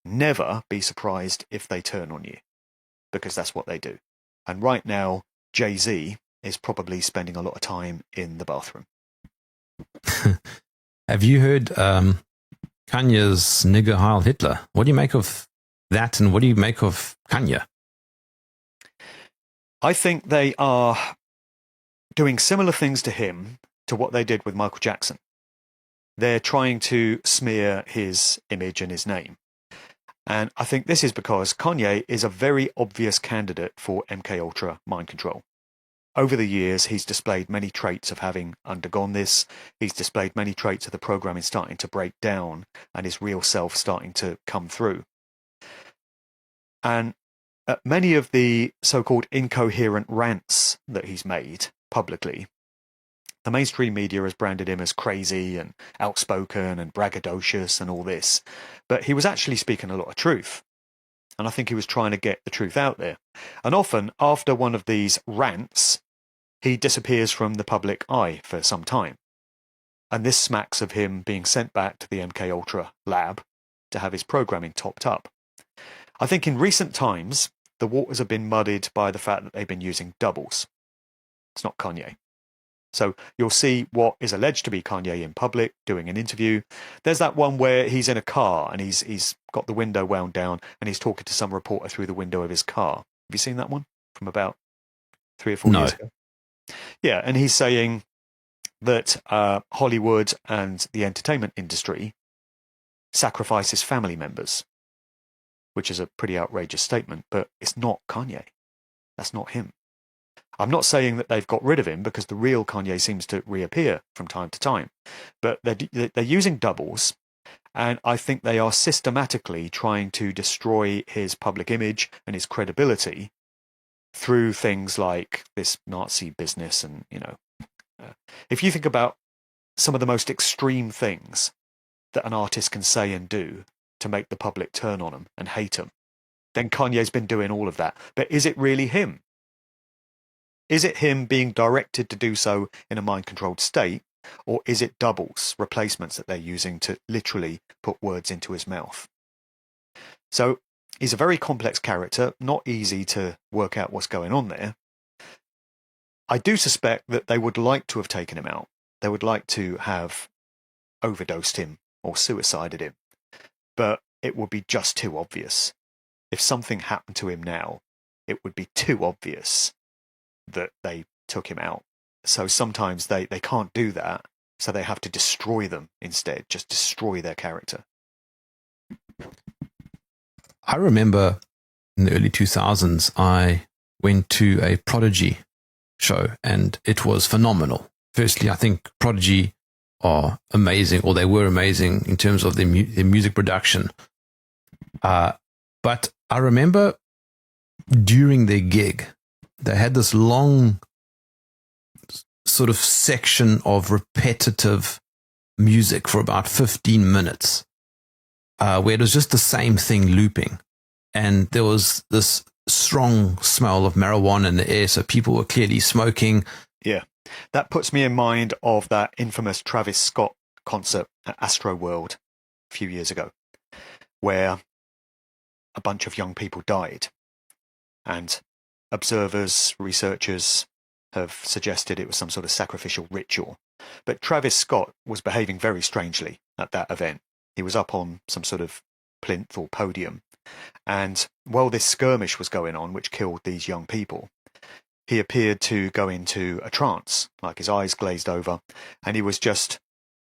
never be surprised if they turn on you, because that's what they do. And right now, Jay-Z is probably spending a lot of time in the bathroom. Have you heard Kanye's nigger Heil Hitler? What do you make of that, and what do you make of Kanye? I think they are doing similar things to him to what they did with Michael Jackson. They're trying to smear his image and his name. And I think this is because Kanye is a very obvious candidate for MKUltra mind control. Over the years, he's displayed many traits of having undergone this. He's displayed many traits of the programming starting to break down and his real self starting to come through. And many of the so-called incoherent rants that he's made publicly, the mainstream media has branded him as crazy and outspoken and braggadocious and all this. But he was actually speaking a lot of truth. And I think he was trying to get the truth out there. And often, after one of these rants, he disappears from the public eye for some time. And this smacks of him being sent back to the MKUltra lab to have his programming topped up. I think in recent times, the waters have been muddied by the fact that they've been using doubles. It's not Kanye. So you'll see what is alleged to be Kanye in public doing an interview. There's that one where he's in a car and he's got the window wound down and he's talking to some reporter through the window of his car. Have you seen that one from about 3 or 4 years ago? Yeah, and he's saying that Hollywood and the entertainment industry sacrifices family members, which is a pretty outrageous statement, but it's not Kanye. That's not him. I'm not saying that they've got rid of him, because the real Kanye seems to reappear from time to time. But they're using doubles, and I think they are systematically trying to destroy his public image and his credibility through things like this Nazi business. And, if you think about some of the most extreme things that an artist can say and do to make the public turn on him and hate him, then Kanye's been doing all of that. But is it really him? Is it him being directed to do so in a mind-controlled state, or is it doubles, replacements that they're using to literally put words into his mouth? So he's a very complex character, not easy to work out what's going on there. I do suspect that they would like to have taken him out. They would like to have overdosed him or suicided him, but it would be just too obvious. If something happened to him now, it would be too obvious that they took him out. So sometimes they can't do that, so they have to destroy them instead, just destroy their character. I remember in the early 2000s, I went to a Prodigy show, and it was phenomenal. Firstly, I think Prodigy are amazing, or they were amazing in terms of their music production. But I remember during their gig, they had this long sort of section of repetitive music for about 15 minutes, where it was just the same thing looping. And there was this strong smell of marijuana in the air, so people were clearly smoking. Yeah, that puts me in mind of that infamous Travis Scott concert at Astro World a few years ago, where a bunch of young people died. And observers, researchers have suggested it was some sort of sacrificial ritual. But Travis Scott was behaving very strangely at that event. He was up on some sort of plinth or podium. And while this skirmish was going on, which killed these young people, he appeared to go into a trance, like his eyes glazed over, and he was just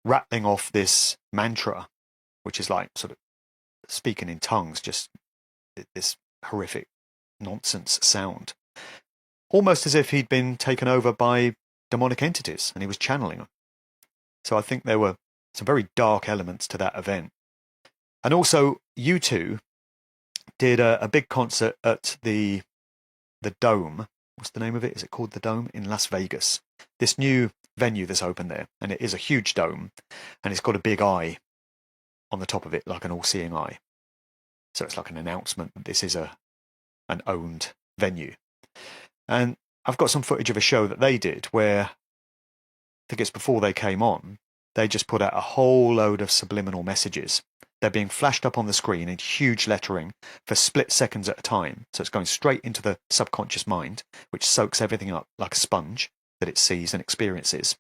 rattling off this mantra, which is like sort of speaking in tongues, just this horrific nonsense sound. Almost as if he'd been taken over by demonic entities and he was channeling them. So I think there were some very dark elements to that event. And also, U2 did a big concert at the Dome. What's the name of it? Is it called the Dome? In Las Vegas. This new venue that's opened there. And it is a huge dome. And it's got a big eye on the top of it, like an all-seeing eye. So it's like an announcement that this is an owned venue. And I've got some footage of a show that they did where, I think it's before they came on, they just put out a whole load of subliminal messages. They're being flashed up on the screen in huge lettering for split seconds at a time. So it's going straight into the subconscious mind, which soaks everything up like a sponge that it sees and experiences.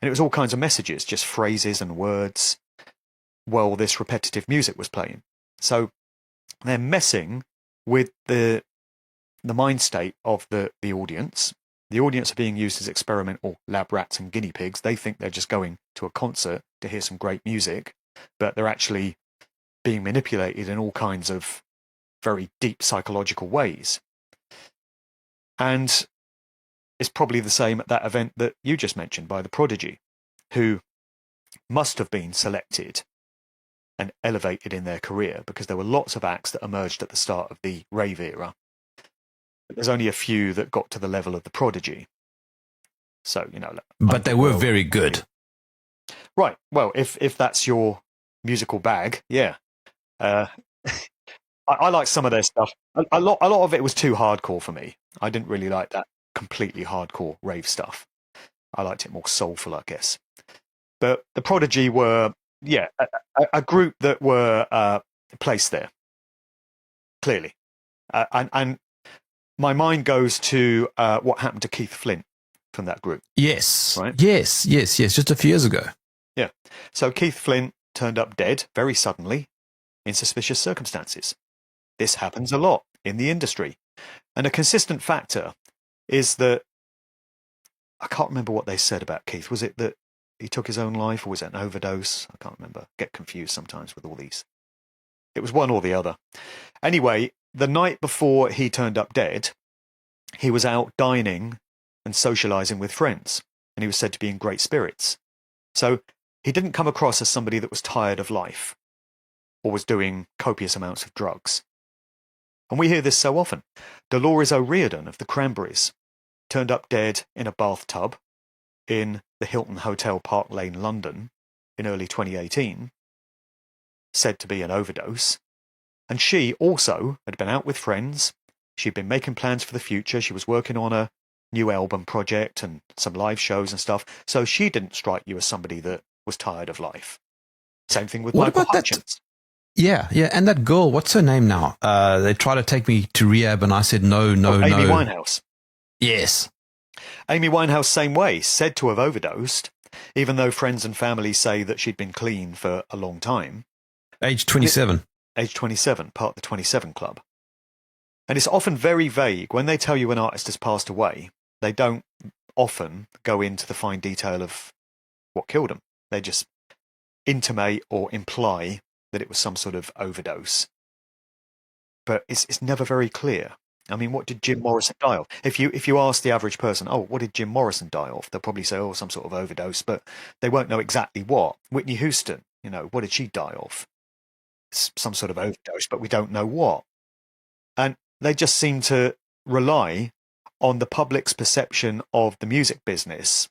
And it was all kinds of messages, just phrases and words, while this repetitive music was playing. So they're messing with the mind state of the audience. The audience are being used as experimental lab rats and guinea pigs. They think they're just going to a concert to hear some great music, but they're actually being manipulated in all kinds of very deep psychological ways. And it's probably the same at that event that you just mentioned by the Prodigy, who must have been selected and elevated in their career, because there were lots of acts that emerged at the start of the rave era. But there's only a few that got to the level of the Prodigy. So, But they were very good. Right. Well, if that's your musical bag, yeah. I like some of their stuff. A lot of it was too hardcore for me. I didn't really like that completely hardcore rave stuff. I liked it more soulful, I guess. But the Prodigy were, a group that were placed there, clearly. And my mind goes to what happened to Keith Flint from that group. Yes. Right? Yes. Just a few years ago. Yeah. So Keith Flint turned up dead very suddenly in suspicious circumstances. This happens a lot in the industry. And a consistent factor is that, I can't remember what they said about Keith. Was it that he took his own life, or was it an overdose? I can't remember. Get confused sometimes with all these. It was one or the other. Anyway, the night before he turned up dead, he was out dining and socializing with friends, and he was said to be in great spirits. So he didn't come across as somebody that was tired of life or was doing copious amounts of drugs. And we hear this so often. Dolores O'Riordan of the Cranberries turned up dead in a bathtub in the Hilton Hotel Park Lane, London, in early 2018, said to be an overdose. And she also had been out with friends. She'd been making plans for the future. She was working on a new album project and some live shows and stuff. So she didn't strike you as somebody that was tired of life. Same thing with Michael Hutchence. Yeah. And that girl, what's her name now? They tried to take me to rehab, and I said no. Amy Winehouse. Yes. Amy Winehouse, same way, said to have overdosed, even though friends and family say that she'd been clean for a long time. Age 27. Age 27, part of the 27 Club. And it's often very vague. When they tell you an artist has passed away, they don't often go into the fine detail of what killed them. They just intimate or imply that it was some sort of overdose. But it's never very clear. I mean, what did Jim Morrison die of? If you ask the average person, oh, what did Jim Morrison die of? They'll probably say, oh, some sort of overdose, but they won't know exactly what. Whitney Houston, what did she die of? Some sort of overdose, but we don't know what. And they just seem to rely on the public's perception of the music business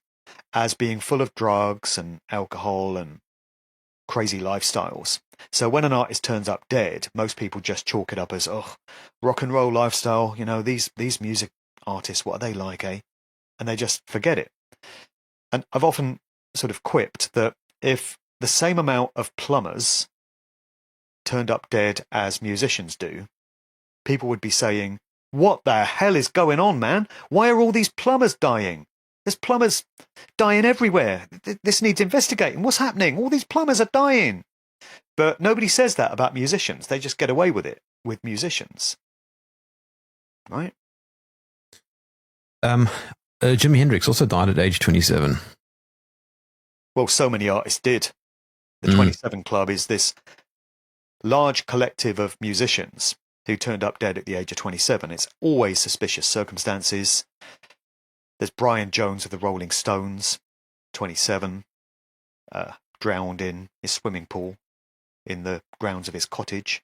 as being full of drugs and alcohol and crazy lifestyles. So when an artist turns up dead, most people just chalk it up as, oh, rock and roll lifestyle, these music artists, what are they like, eh? And they just forget it. And I've often sort of quipped that if the same amount of plumbers turned up dead as musicians do, people would be saying, what the hell is going on, man? Why are all these plumbers dying? There's plumbers dying everywhere. This needs investigating. What's happening? All these plumbers are dying. But nobody says that about musicians. They just get away with it with musicians. Right? Jimi Hendrix also died at age 27. Well, so many artists did. The 27 Club is this large collective of musicians who turned up dead at the age of 27. It's always suspicious circumstances. There's Brian Jones of the Rolling Stones, 27, drowned in his swimming pool in the grounds of his cottage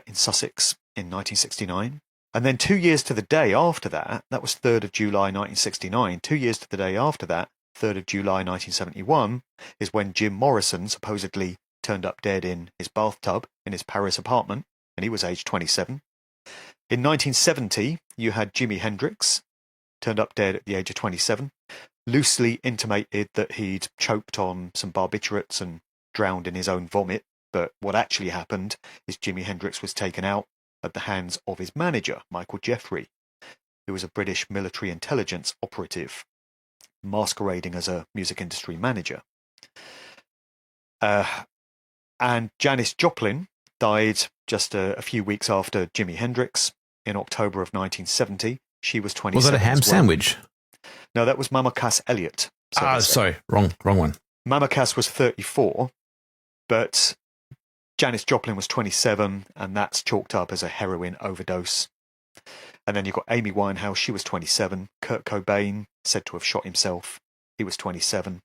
in Sussex in 1969. And then 2 years to the day after that, that was 3rd of July 1969, 2 years to the day after that, 3rd of July 1971, is when Jim Morrison supposedly turned up dead in his bathtub in his Paris apartment, and he was aged 27. In 1970, you had Jimi Hendrix, turned up dead at the age of 27, loosely intimated that he'd choked on some barbiturates and drowned in his own vomit, but what actually happened is Jimi Hendrix was taken out at the hands of his manager, Michael Jeffrey, who was a British military intelligence operative, masquerading as a music industry manager. And Janis Joplin died just a few weeks after Jimi Hendrix in October of 1970. She was 27. Was that a ham sandwich? No, that was Mama Cass Elliot. Sorry, wrong one. Mama Cass was 34, but Janis Joplin was 27, and that's chalked up as a heroin overdose. And then you've got Amy Winehouse, she was 27. Kurt Cobain, said to have shot himself, he was 27.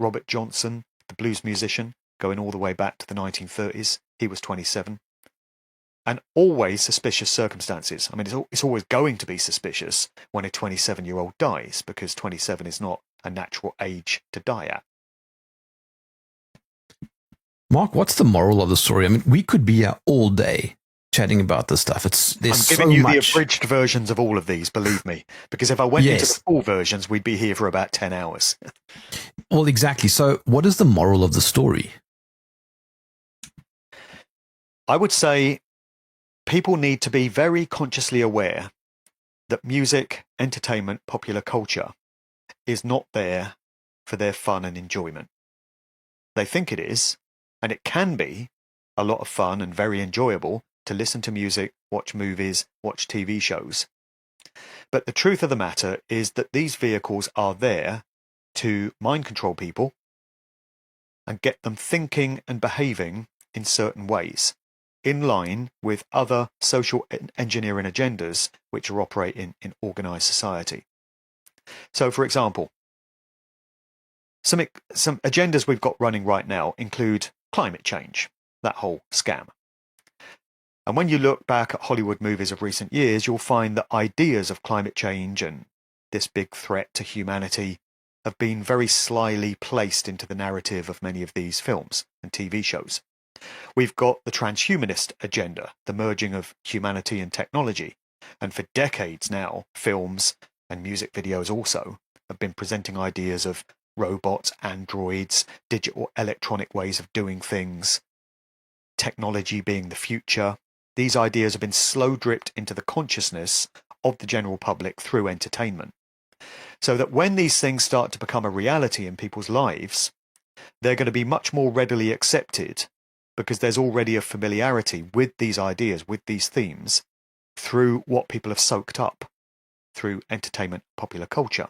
Robert Johnson, the blues musician, going all the way back to the 1930s, he was 27. And always suspicious circumstances. I mean, it's always going to be suspicious when a 27-year-old dies, because 27 is not a natural age to die at. Mark, what's the moral of the story? I mean, we could be here all day chatting about this stuff. I'm giving you the abridged versions of all of these, believe me, because if I went into the full versions, we'd be here for about 10 hours. Well, exactly. So what is the moral of the story? I would say people need to be very consciously aware that music, entertainment, popular culture is not there for their fun and enjoyment. They think it is, and it can be a lot of fun and very enjoyable to listen to music, watch movies, watch TV shows. But the truth of the matter is that these vehicles are there to mind control people and get them thinking and behaving in certain ways, in line with other social engineering agendas which are operating in organized society. So, for example, some agendas we've got running right now include climate change, that whole scam. And when you look back at Hollywood movies of recent years, you'll find that ideas of climate change and this big threat to humanity have been very slyly placed into the narrative of many of these films and TV shows. We've got the transhumanist agenda, the merging of humanity and technology. And for decades now, films and music videos also have been presenting ideas of robots, androids, digital electronic ways of doing things, technology being the future. These ideas have been slow dripped into the consciousness of the general public through entertainment. So that when these things start to become a reality in people's lives, they're going to be much more readily accepted because there's already a familiarity with these ideas, with these themes, through what people have soaked up through entertainment, popular culture.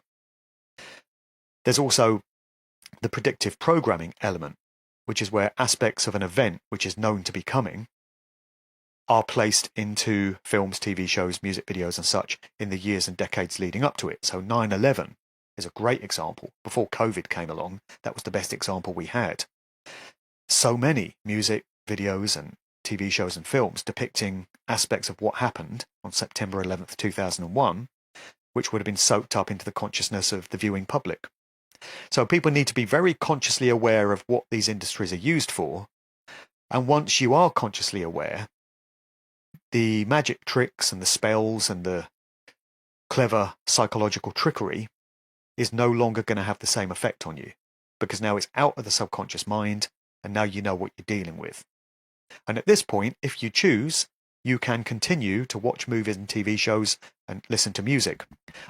There's also the predictive programming element, which is where aspects of an event which is known to be coming are placed into films, TV shows, music videos and such in the years and decades leading up to it. So 9/11 is a great example. Before COVID came along, that was the best example we had. So many music videos and TV shows and films depicting aspects of what happened on September 11th, 2001, which would have been soaked up into the consciousness of the viewing public. So people need to be very consciously aware of what these industries are used for. And once you are consciously aware, the magic tricks and the spells and the clever psychological trickery is no longer going to have the same effect on you, because now it's out of the subconscious mind and now you know what you're dealing with. And at this point, if you choose, you can continue to watch movies and TV shows and listen to music.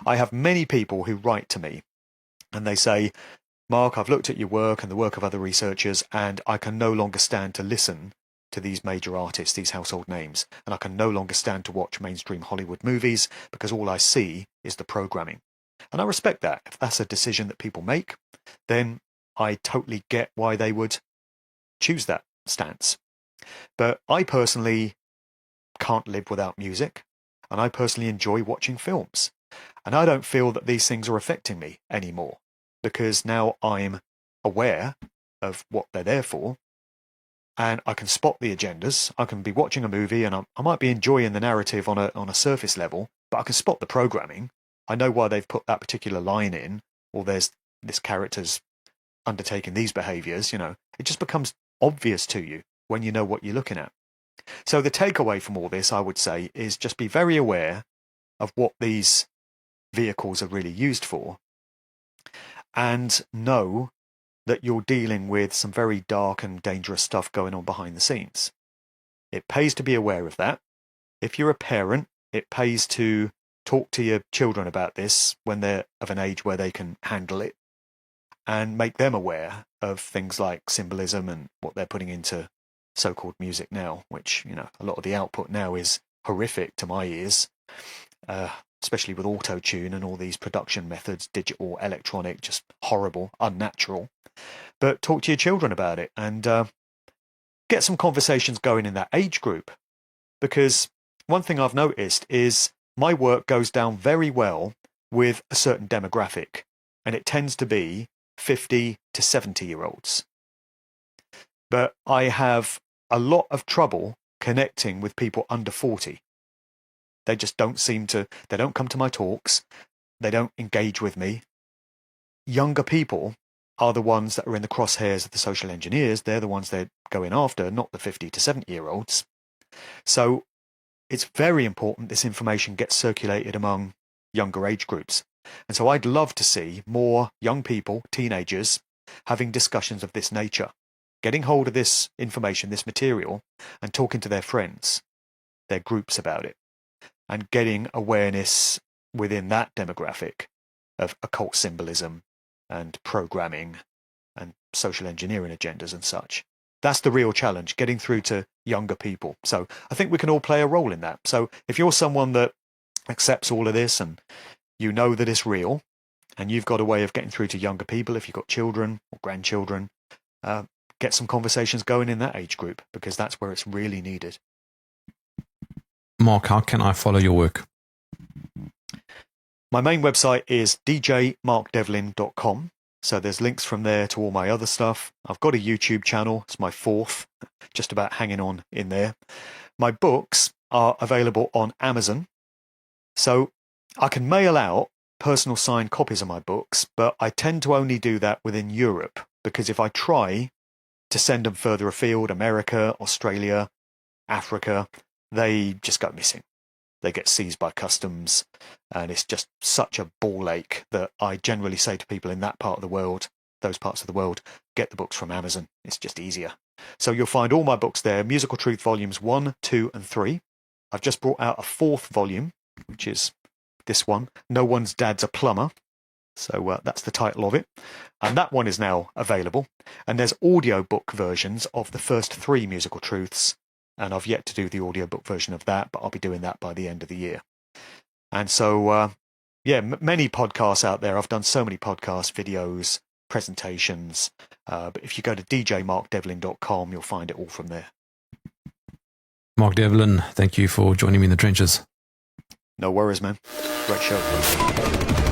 I have many people who write to me and they say, Mark, I've looked at your work and the work of other researchers, and I can no longer stand to listen to these major artists, these household names, and I can no longer stand to watch mainstream Hollywood movies because all I see is the programming. And I respect that. If that's a decision that people make, then I totally get why they would choose that stance. But I personally can't live without music, and I personally enjoy watching films. And I don't feel that these things are affecting me anymore, because now I'm aware of what they're there for, and I can spot the agendas. I can be watching a movie and I might be enjoying the narrative on a surface level, but I can spot the programming. I know why they've put that particular line in, or there's this character's undertaking these behaviors. You know, it just becomes obvious to you when you know what you're looking at. So the takeaway from all this, I would say, is just be very aware of what these vehicles are really used for, and know that you're dealing with some very dark and dangerous stuff going on behind the scenes. It pays to be aware of that. If you're a parent, it pays to talk to your children about this when they're of an age where they can handle it, and make them aware of things like symbolism and what they're putting into so-called music now, which, you know, a lot of the output now is horrific to my ears, especially with auto-tune and all these production methods, digital, electronic, just horrible, unnatural. But talk to your children about it and get some conversations going in that age group. Because one thing I've noticed is my work goes down very well with a certain demographic, and it tends to be 50 to 70-year-olds. But I have a lot of trouble connecting with people under 40. They just don't they don't come to my talks. They don't engage with me. Younger people are the ones that are in the crosshairs of the social engineers. They're the ones they're going after, not the 50 to 70-year-olds. So it's very important this information gets circulated among younger age groups. And so I'd love to see more young people, teenagers, having discussions of this nature, getting hold of this information, this material, and talking to their friends, their groups about it, and getting awareness within that demographic of occult symbolism and programming and social engineering agendas and such. That's the real challenge, getting through to younger people. So I think we can all play a role in that. So if you're someone that accepts all of this and you know that it's real, and you've got a way of getting through to younger people, if you've got children or grandchildren, get some conversations going in that age group, because that's where it's really needed. Mark, how can I follow your work? My main website is djmarkdevlin.com. So there's links from there to all my other stuff. I've got a YouTube channel. It's my fourth, just about hanging on in there. My books are available on Amazon. So I can mail out personal signed copies of my books, but I tend to only do that within Europe, because if I try to send them further afield, America, Australia, Africa, they just go missing. They get seized by customs, and it's just such a ball ache that I generally say to people in that part of the world, those parts of the world, get the books from Amazon. It's just easier. So you'll find all my books there, Musical Truth Volumes 1, 2 and 3. I've just brought out a fourth volume, which is this one, No One's Dad's a Plumber. So that's the title of it. And that one is now available. And there's audio book versions of the first 3 Musical Truths and I've yet to do the audiobook version of that, but I'll be doing that by the end of the year. And so, many podcasts out there. I've done so many podcasts, videos, presentations. But if you go to djmarkdevlin.com, you'll find it all from there. Mark Devlin, thank you for joining me in the trenches. No worries, man. Great show.